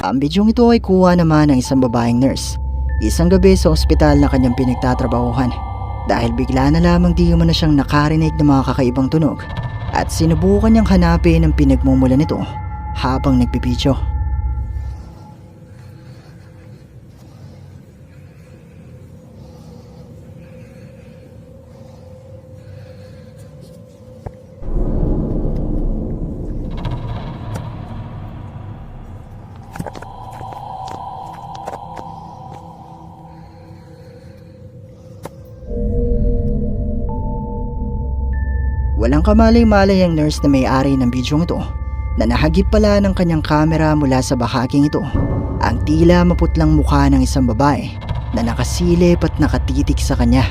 Ang bidyong ito ay kuha naman ng isang babaeng nurse, isang gabi sa ospital na kanyang pinagtatrabahuhan, dahil bigla na lamang di umano siyang nakarinig ng mga kakaibang tunog at sinubukan niyang hanapin ang pinagmumula nito habang nagpipidyo. Walang kamalay-malay ang nurse na may-ari ng bidyong ito na nahagip pala ng kanyang kamera mula sa bahaging ito ang tila maputlang mukha ng isang babae na nakasilip at nakatitik sa kanya.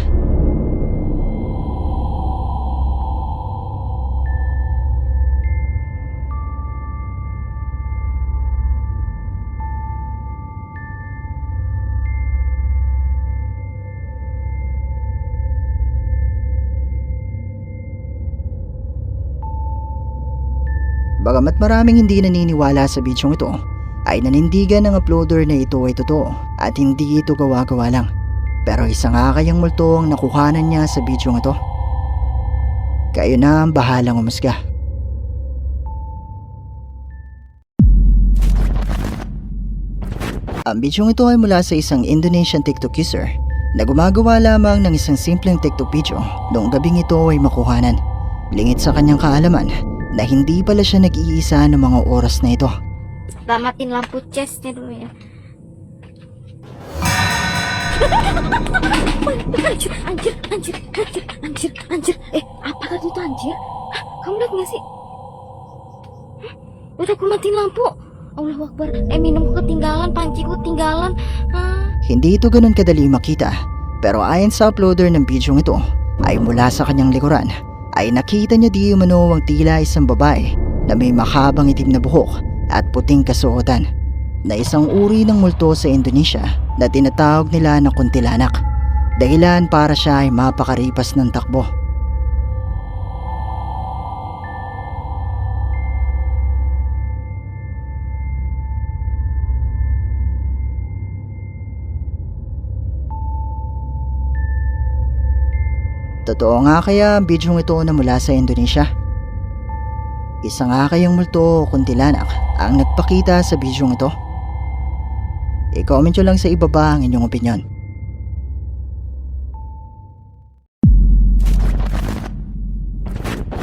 Bagamat maraming hindi naniniwala sa bidyong ito, ay nanindigan ng uploader na ito ay totoo at hindi ito gawa-gawa lang. Pero isa nga kayang multo ang nakuhanan niya sa bidyong ito. Kayo na ang bahalang umusga. Ang bidyong ito ay mula sa isang Indonesian TikTok user na gumagawa lamang ng isang simpleng TikTok video noong gabing ito ay makuhanan. Lingid sa kanyang kaalaman na hindi pala siya nag-iisa ng mga oras na ito. Selamatin lampu chestnya dulu ya. Anjir. Apa tadi itu anjir? Hah, kamu lihat gak sih? Hah? Udah aku matiin lampu. Allahu Akbar. Minumku ketinggalan, panciku ketinggalan. Hindi ito ganun kadali makita, pero ayon sa uploader ng bidyong ito, ay mula sa kanyang likuran, ay nakita niya di umano ang tila isang babae na may mahabang itim na buhok at puting kasuotan na isang uri ng multo sa Indonesia na tinatawag nila na kuntilanak, dahilan para siya ay mapakaripas ng takbo. Totoo nga kaya ang bidyong ito na mula sa Indonesia? Isa nga kayang multo o kuntilanak ang nagpakita sa bidyong ito? I-comment nyo lang sa ibaba ang inyong opinyon.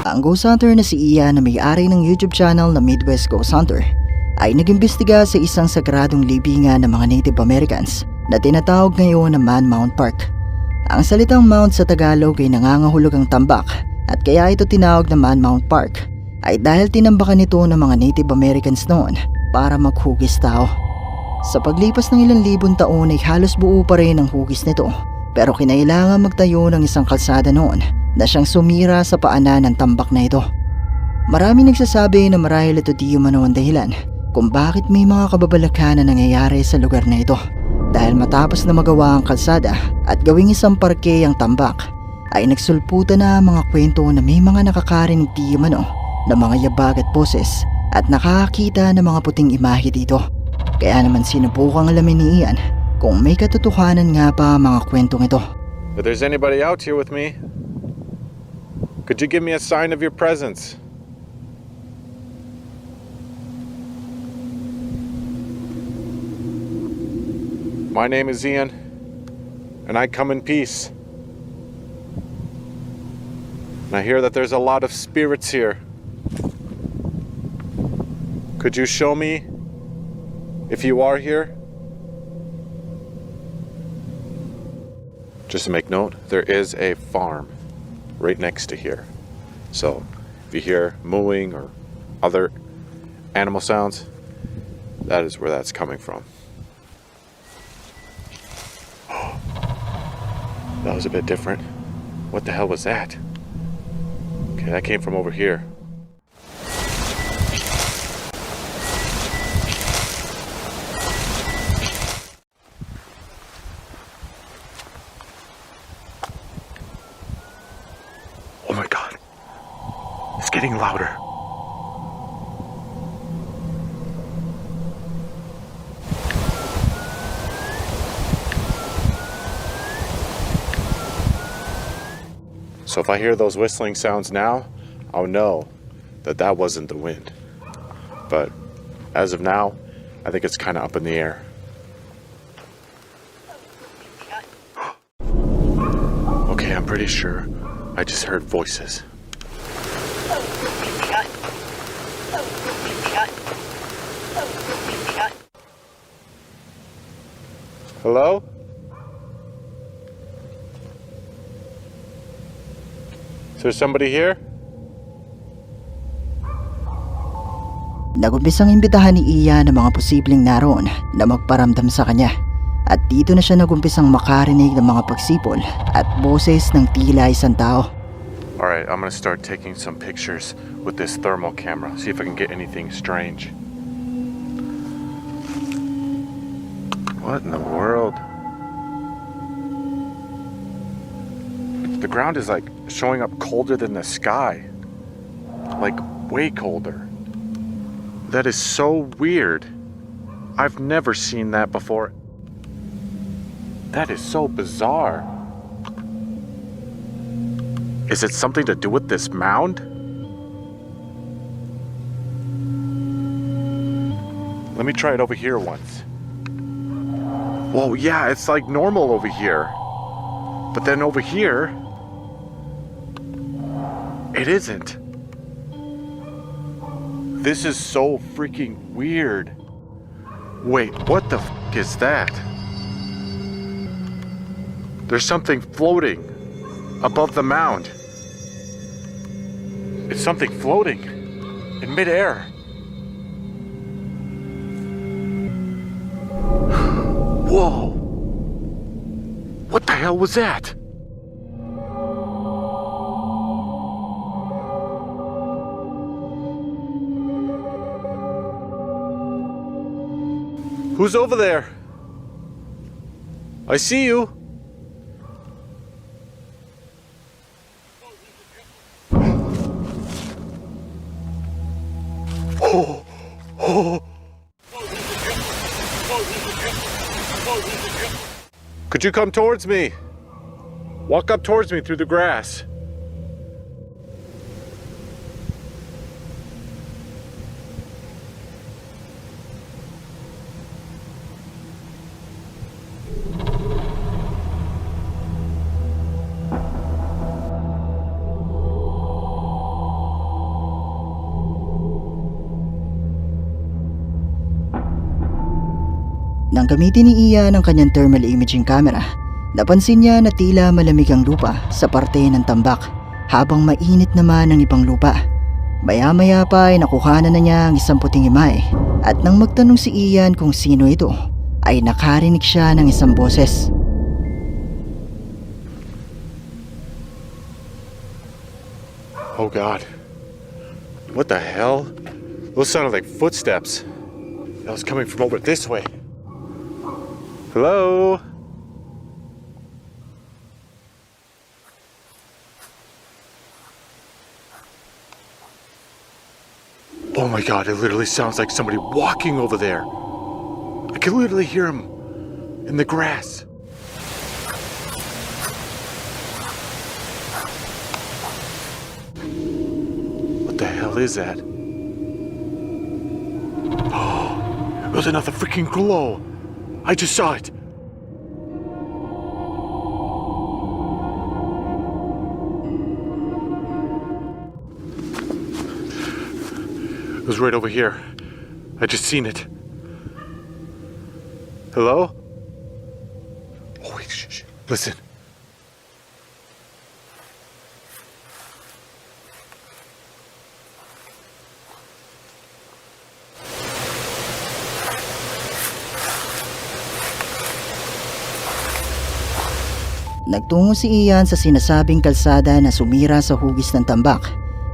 Ang ghost hunter na si Ian na may-ari ng YouTube channel na Midwest Ghost Hunter ay nag-imbestiga sa isang sagradong libingan ng mga Native Americans na tinatawag ngayon na Man Mount Park. Ang salitang mount sa Tagalog ay nangangahulugang tambak at kaya ito tinawag na Man Mount Park ay dahil tinambakan ito ng mga Native Americans noon para maghugis tao. Sa paglipas ng ilang libong taon ay halos buo pa rin ang hugis nito, pero kinailangan magtayo ng isang kalsada noon na siyang sumira sa paanan ng tambak na ito. Marami nagsasabi na marahil ito di umano ang dahilan kung bakit may mga kababalaghan na nangyayari sa lugar na ito. Dahil matapos na magawa ang kalsada at gawing isang parke ang tambak, ay nagsulputan na mga kwento na may mga nakakarinig di umano na mga yabag at boses at nakakita ng mga puting imahe dito. Kaya naman sinubukang alamin ni Ian kung may katotohanan nga pa ang mga kwentong ito. If there's anybody out here with me, could you give me a sign of your presence? My name is Ian, and I come in peace. And I hear that there's a lot of spirits here. Could you show me if you are here? Just to make note, there is a farm right next to here. So if you hear mooing or other animal sounds, that is where that's coming from. That was a bit different. What the hell was that? Okay, that came from over here. Oh my god. It's getting louder. So if I hear those whistling sounds now, I'll know that that wasn't the wind. But as of now, I think it's kind of up in the air. Okay, I'm pretty sure I just heard voices. Hello? Is there somebody here? Nagumpisang imbitahan ni Ian ang mga posibleng naroon na magparamdam sa kanya. At dito na siya nagumpisang makarinig ng mga pagsipol at boses ng tila isang tao. Alright, I'm gonna start taking some pictures with this thermal camera. See if I can get anything strange. What in the world? The ground is like showing up colder than the sky. Like way colder. That is so weird. I've never seen that before. That is so bizarre. Is it something to do with this mound? Let me try it over here once. Whoa, yeah, it's like normal over here. But then over here, it isn't. This is so freaking weird. Wait, what the f is that? There's something floating above the mound. It's something floating in midair. Whoa! What the hell was that? Who's over there? I see you. Could you come towards me? Walk up towards me through the grass. Nang gamitin ni Ian ang kanyang thermal imaging camera, napansin niya na tila malamig ang lupa sa parte ng tambak habang mainit naman ang ibang lupa. Maya-maya pa ay nakuhanan na niya ang isang puting imahe at nang magtanong si Ian kung sino ito, ay nakarinig siya ng isang boses. Oh God. What the hell? Those sounded like footsteps. That was coming from over this way. Hello? Oh my God, it literally sounds like somebody walking over there. I can literally hear him in the grass. What the hell is that? Oh, there's another freaking glow. I just saw it. It was right over here. I just seen it. Hello? Oh wait, shh. Listen. Nagtungo si Ian sa sinasabing kalsada na sumira sa hugis ng tambak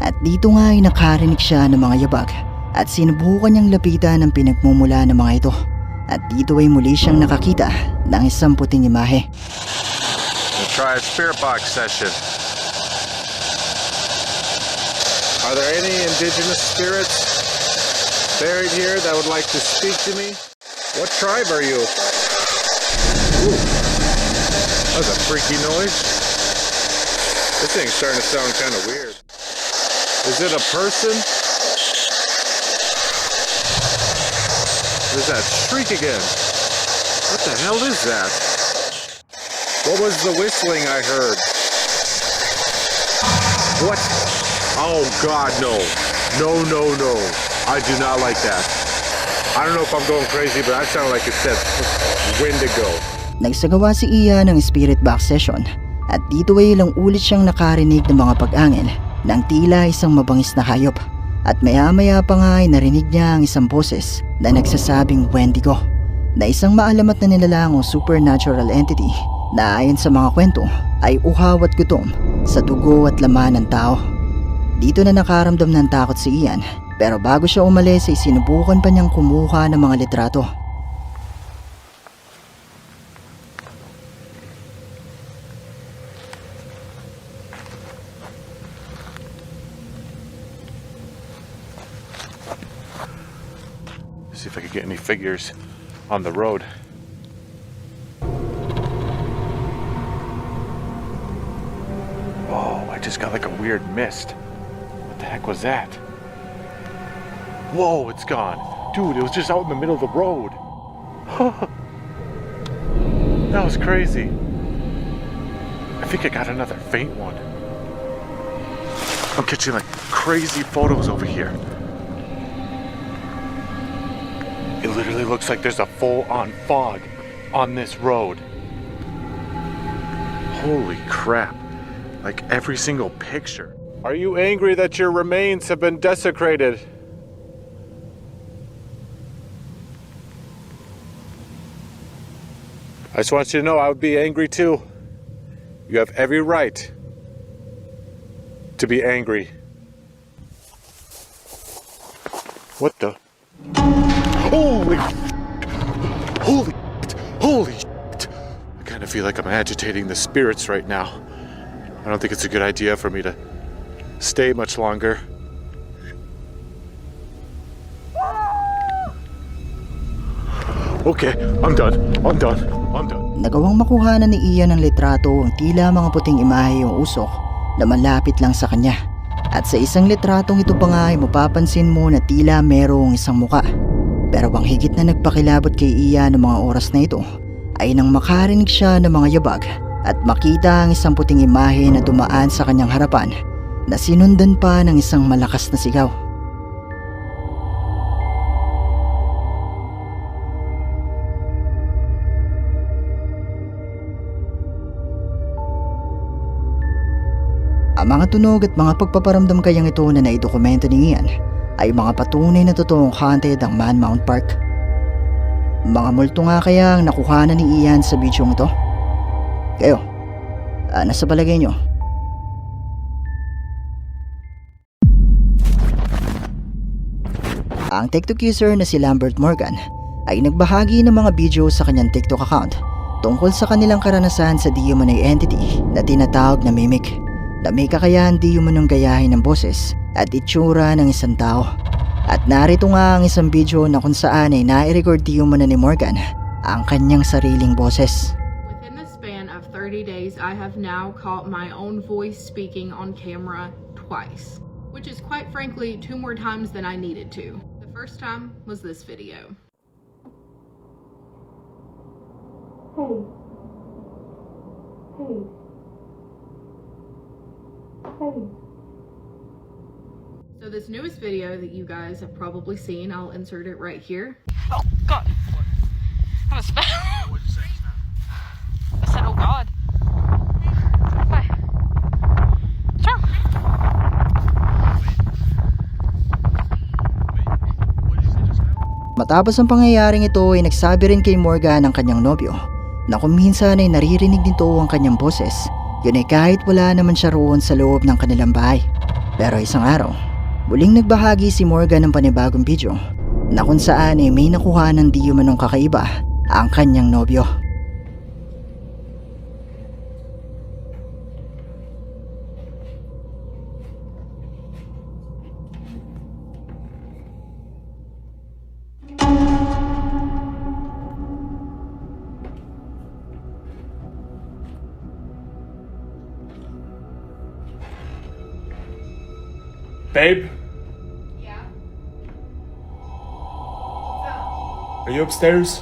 at dito nga ay nakarinig siya ng mga yabag at sinubukan niyang lapitan ang pinagmumula ng mga ito at dito ay muli siyang nakakita ng isang puting imahe. We'll try a spirit box session. Are there any indigenous spirits buried here that would like to speak to me? What tribe are you? Ooh. That was a freaky noise. This thing's starting to sound kind of weird. Is it a person? There's that shriek again. What the hell is that? What was the whistling I heard? What? Oh God, no. No, no, no. I do not like that. I don't know if I'm going crazy, but that sounded like it said Wendigo. Nagsagawa si Ian ng spirit box session at dito ay ilang ulit siyang nakarinig ng mga pag-angin ng tila isang mabangis na hayop. At maya-maya pa nga ay narinig niya ang isang boses na nagsasabing Wendigo, na isang maalamat na nilalang o supernatural entity na ayon sa mga kwento ay uhaw at gutom sa dugo at laman ng tao. Dito na nakaramdam ng takot si Ian, pero bago siya umalis ay sinubukan pa niyang kumuha ng mga litrato. See if I could get any figures on the road. Whoa, I just got like a weird mist. What the heck was that? Whoa, it's gone. Dude, it was just out in the middle of the road. That was crazy. I think I got another faint one. I'm catching like crazy photos over here. It literally looks like there's a full-on fog on this road. Holy crap. Like every single picture. Are you angry that your remains have been desecrated? I just want you to know I would be angry too. You have every right to be angry. What the? Holy! Holy! Holy! I kind of feel like I'm agitating the spirits right now. I don't think it's a good idea for me to stay much longer. Okay, I'm done. I'm done. I'm done. Nagawang makuhanan ni Ian ng litrato ang tila mga puting imahe yung usok na malapit lang sa kanya. At sa isang litratong ito pa nga ay mapapansin mo na tila merong isang muka. Pero ang higit na nagpakilabot kay Ian ng mga oras na ito ay nang makarinig siya ng mga yabag at makita ang isang puting imahe na dumaan sa kanyang harapan na sinundan pa ng isang malakas na sigaw. Ang mga tunog at mga pagpaparamdam kayang ito na naidokumento ni Ian ay mga patunay na totoong haunted ang Man Mount Park. Mga multo nga kaya ang nakuhanan ni Ian sa bidyong ito? Kayo, nasa palagay nyo? Ang TikTok user na si Lambert Morgan ay nagbahagi ng mga video sa kanyang TikTok account tungkol sa kanilang karanasan sa demonic entity na tinatawag na mimic, na may kakayahan di umanong gayahin ng boses at itsura ng isang tao. At narito nga ang isang video na kung saan ay nai-record di umano ni Morgan ang kanyang sariling boses. Within the span of 30 days, I have now caught my own voice speaking on camera twice, which is quite frankly 2 more times than I needed to. The first time was this video. Hey. Hey. Hey. So this newest video that you guys have probably seen, I'll insert it right here. Oh, God. I was What did you say just now? I said, oh, God. Why? Sure. What did you say just now? Matapos ang pangyayaring ito ay nagsabi rin kay Morgan ang kanyang nobyo na kung minsan ay naririnig nito ang kanyang boses, yun ay kahit wala naman siya roon sa loob ng kanilang bahay. Pero isang araw, muling nagbahagi si Morgan ng panibagong video na kung saan ay may nakuha ng di umanong kakaiba ang kanyang nobyo. Babe, Yeah. are you upstairs?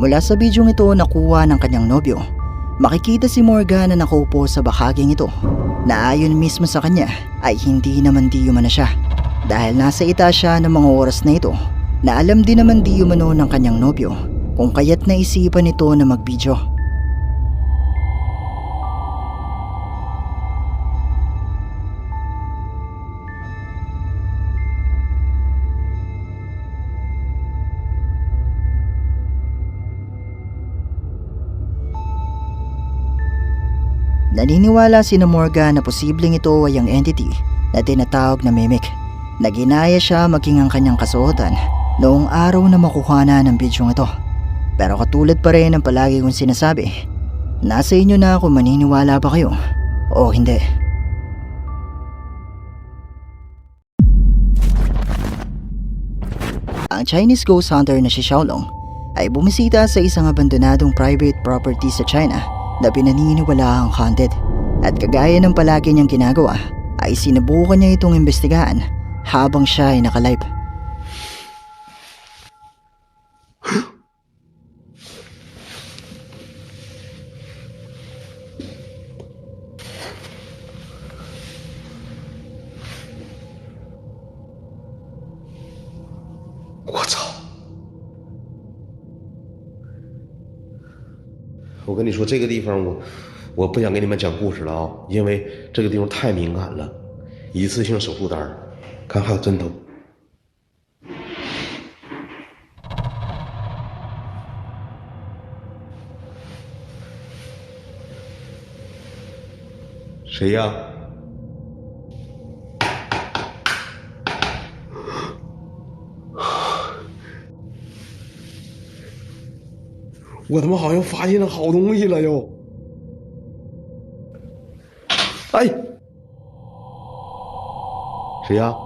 Mula sa bidyong ito nakuha ng kanyang nobyo, makikita si Morgan na nakaupo sa bahaging ito na ayon mismo sa kanya ay hindi naman di umano siya dahil nasa itaas siya ng mga oras na ito na alam din naman di umano ng kanyang nobyo kung kaya't naisipan nito na magbidyo. Naniniwala si Morgan na posibleng ito ay ang entity na tinatawag na mimic na ginaya siya maging ang kanyang kasuotan noong araw na makuha ng bidyong ito. Pero katulad pa rin ang palagi kong sinasabi, nasa inyo na kung maniniwala ba kayo o hindi. Ang Chinese ghost hunter na si Xiaolong ay bumisita sa isang abandonadong private property sa China na pinaniniwalaang haunted at kagaya ng palagi niyang ginagawa ay sinubukan niya itong imbestigahan habang siya ay nakalive.我跟你说，这个地方我不想给你们讲故事了啊，因为这个地方太敏感了，一次性手术单儿，看还有针头。谁呀？我他妈好像发现了好东西了又！哎，谁呀？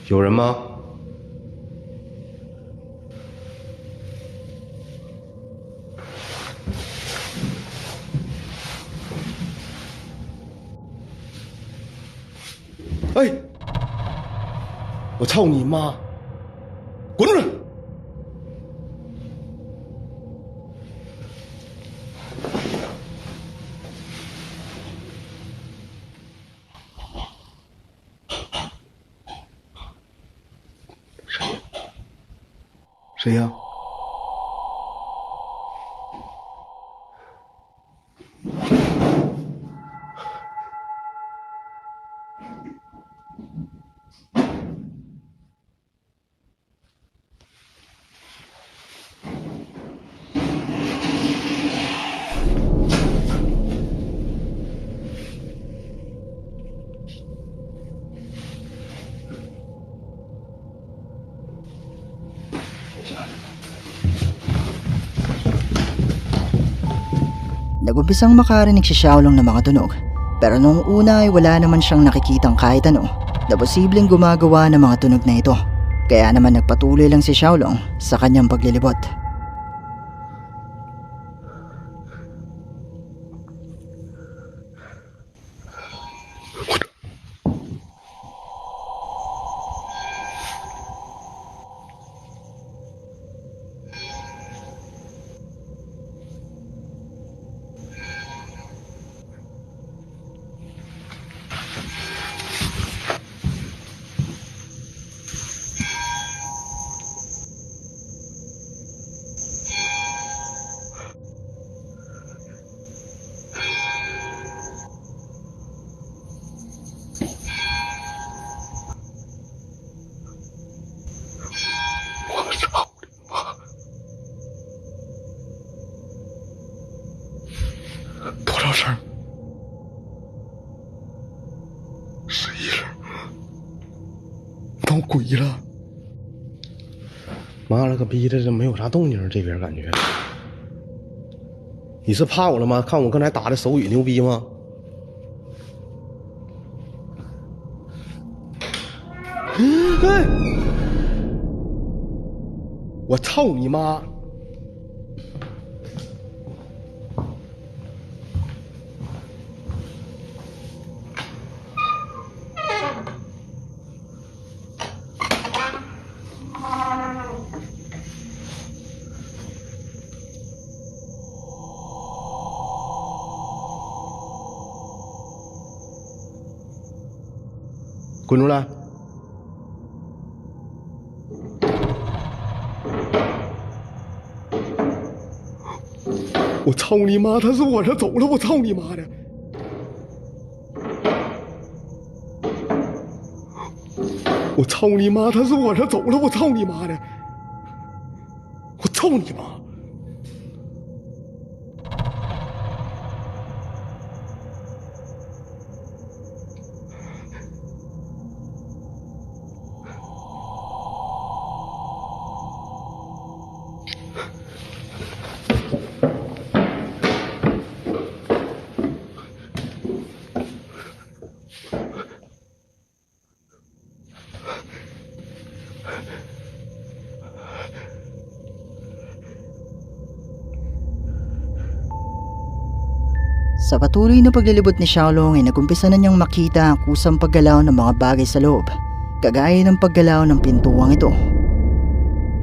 有人吗？哎，我操你妈！滚出来！谁呀？Nag-umpisang makarinig si Xiaolong ng mga tunog, pero noong una ay wala naman siyang nakikitang kahit ano na posibleng gumagawa ng mga tunog na ito. Kaya naman nagpatuloy lang si Xiaolong sa kanyang paglilibot. 逼了！妈了个逼的，这没有啥动静，这边感觉。你是怕我了吗？看我刚才打的手语牛逼吗？哎！我操你妈！滚出来！我操你妈！他是往上走了！我操你妈的！我操你妈！他是往上走了！我操你妈的！我操你妈！Sa patuloy na paglilibot ni Xiaolong ay nagumpisa na niyang makita ang kusang paggalaw ng mga bagay sa loob, kagaya ng paggalaw ng pintuang ito.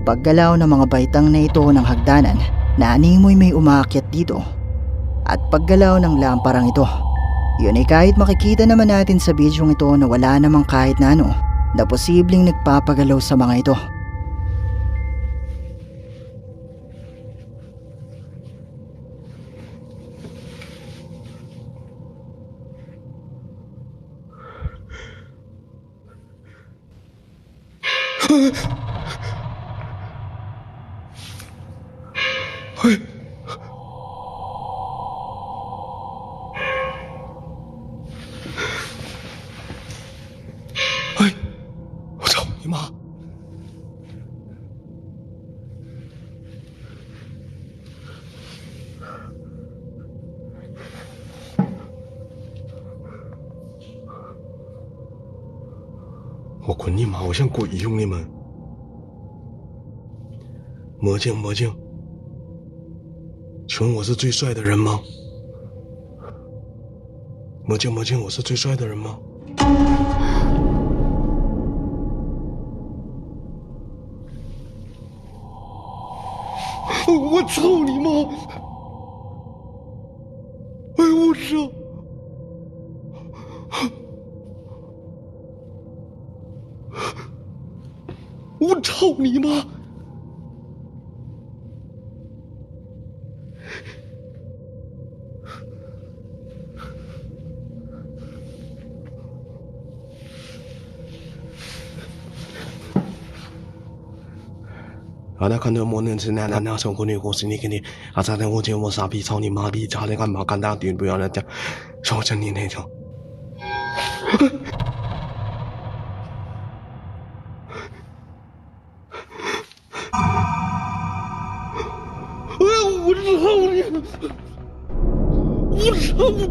Paggalaw ng mga baitang na ito ng hagdanan na animoy may umaakyat dito, at paggalaw ng lamparang ito. Yun ay kahit makikita naman natin sa bidyong ito na wala namang kahit na ano na posibleng nagpapagalaw sa mga ito.我操你妈！我滚你妈！我像鬼，兄弟们！魔镜，魔镜，请问我是最帅的人吗？魔镜，魔镜，我是最帅的人吗？我操你妈！哎呦我操！我操你妈！啊！那看到我那是那首歌女歌是你肯定啊！昨天我见我傻逼操你妈逼！差点干嘛干大点不要来讲，说真你那种。哎呦！我操你！我操你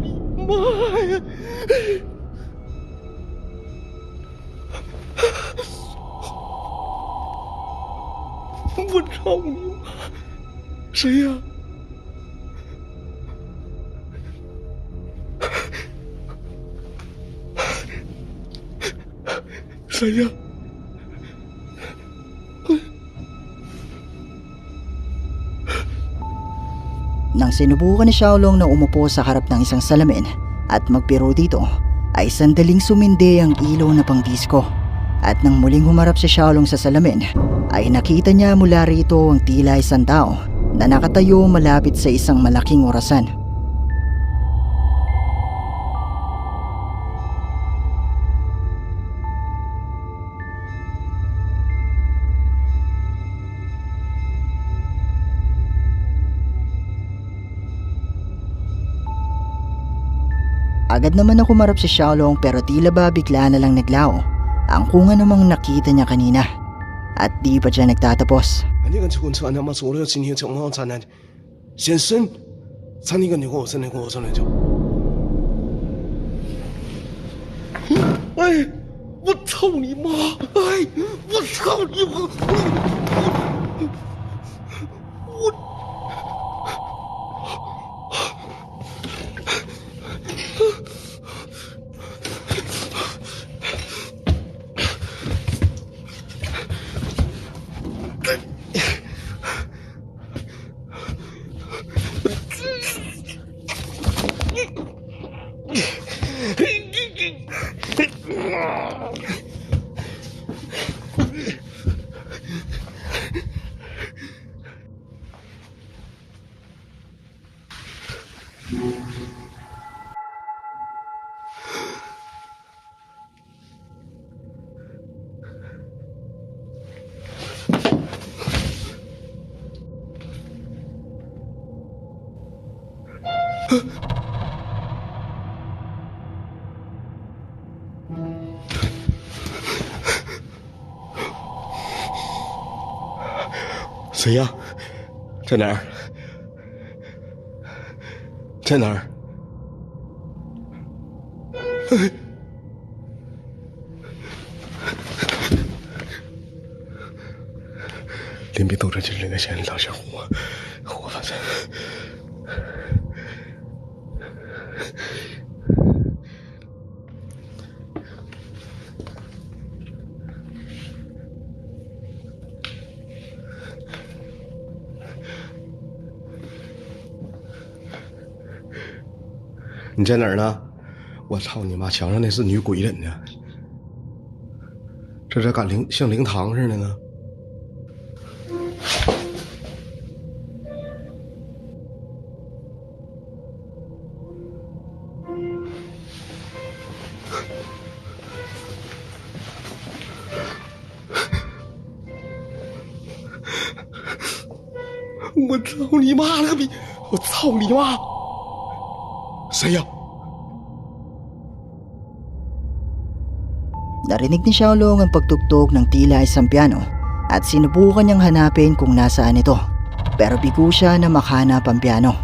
妈呀！我操你妈！谁呀？谁呀？ Nang sinubukan ni Xiaolong na umupo sa harap ng isang salamin at magpiro dito, ay sandaling sumindi ang ilaw na pang-disco. At nang muling humarap si Xiaolong sa salamin, ay nakita niya mula rito ang tila isang tao na nakatayo malapit sa isang malaking orasan. Agad naman na kumarap si Xiaolong pero tila ba bigla na lang naglao ang kung ano mang nakita niya kanina. At di pa siya nagtatapos. 那个就咱他妈说了，今天正好咱俩先生，咱那个你给我生的，给我生的就。哎，我操你妈！哎，我操你妈！谁呀？在哪儿？在哪儿？连别都在这里的钱老小伙，我反正。你在哪儿呢？我操你妈！墙上那是女鬼人呢，这咋敢像灵堂似的呢？我操你妈了个逼！我操你妈！谁呀？ Narinig ni Xiaolong ang pagtugtog ng tila isang piano at sinubukan niyang hanapin kung nasaan ito. Pero bigo siya na makahanap ang piano.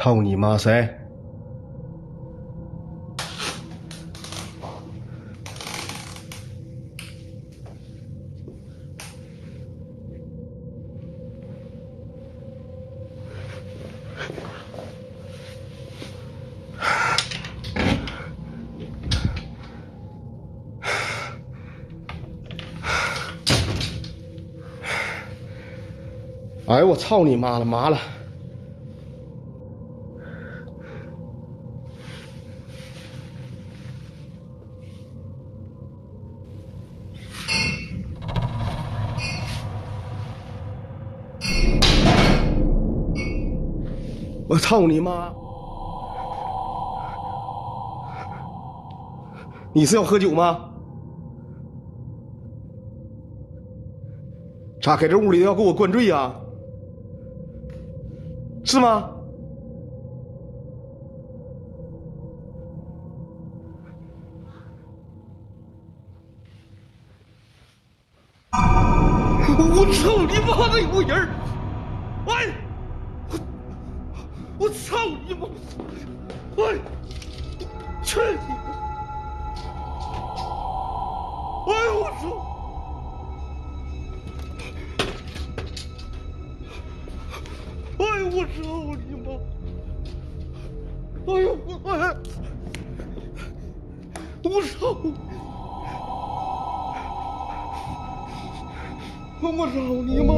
操你妈！谁？ 哎，我操你妈了，麻了！我操你妈！你是要喝酒吗？咋搁这屋里要给我灌醉呀？ 是吗？我操你妈的有人！哎，我操你妈！哎，去你！哎我操！ 哎呦我操你妈！哎呦我哎！我操！我操你妈！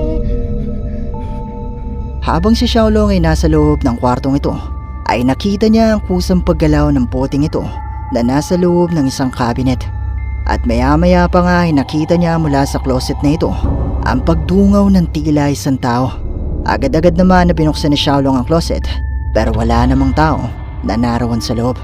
Habang si Xiaolong ay nasa loob ng kwartong ito, ay nakita niya ang kusang paggalaw ng poting ito na nasa loob ng isang cabinet. At maya-maya pa nga ay nakita niya mula sa closet na ito ang pagdungaw ng tila isang tao. Agad-agad naman na binuksan ni Xiaolong ang closet pero wala namang tao na narawan sa loob.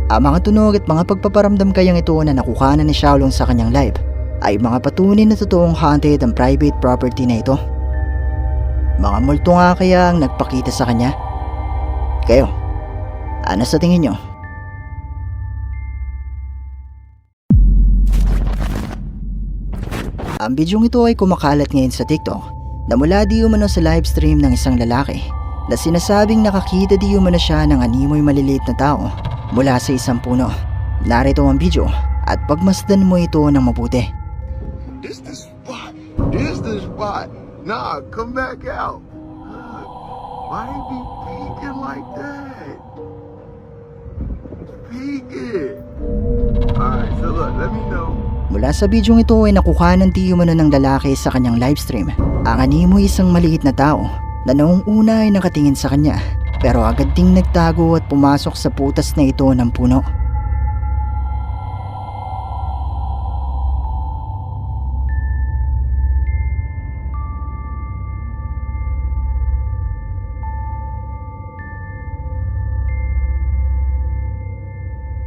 Ang mga tunog at mga pagpaparamdam kayang ito na nakuha ni Xiaolong sa kanyang live ay mga patunay na totoong haunted ang private property na ito. Mga multo nga kaya ang nagpakita sa kanya? Kayo, ano sa tingin nyo? Ang bidyong ito ay kumakalat ngayon sa TikTok na mula di umano sa livestream ng isang lalaki na sinasabing nakakita di umano siya ng animoy maliliit na tao mula sa isang puno. Narito ang video at pagmasdan mo ito ng mabuti. This the spot. This the spot. Nah, come back out. Why they be peeking like that? Peeking. Alright, so look, let me know. Mula sa bidyong ito ay nakuha ng di umano ng lalaki sa kanyang livestream. Ang animoy isang maliit na tao na noong una ay nakatingin sa kanya pero agad ding nagtago at pumasok sa putas na ito ng puno.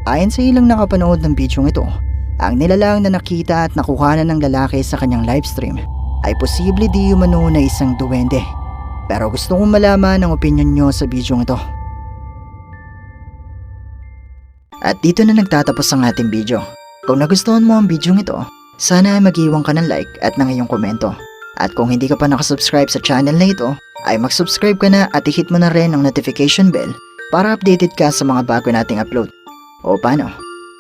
Ayon sa ilang nakapanood ng bidyong ito, ang nilalang na nakita at nakuhanan ng lalaki sa kanyang livestream ay posible di umano na isang duwende. Pero gusto kong malaman ang opinion nyo sa bidyong ito. At dito na nagtatapos ang ating video. Kung nagustuhan mo ang bidyong ito, sana ay mag-iwan ka ng like at ng iyong komento. At kung hindi ka pa nakasubscribe sa channel na ito, ay mag-subscribe ka na at i-hit mo na rin ang notification bell para updated ka sa mga bago nating upload. O paano?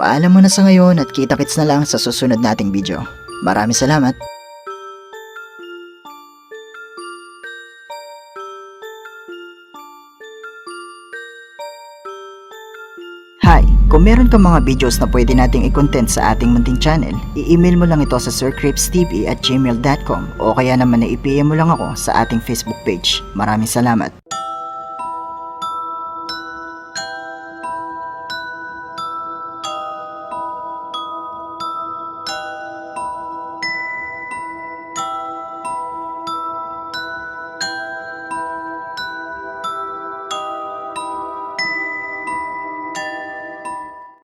Paalam mo na sa ngayon at kita-kits na lang sa susunod nating video. Maraming salamat! Hi! Kung meron kang mga videos na pwede nating i-content sa ating munting channel, i-email mo lang ito sa sircripstv@gmail.com o kaya naman na i-PM mo lang ako sa ating Facebook page. Maraming salamat!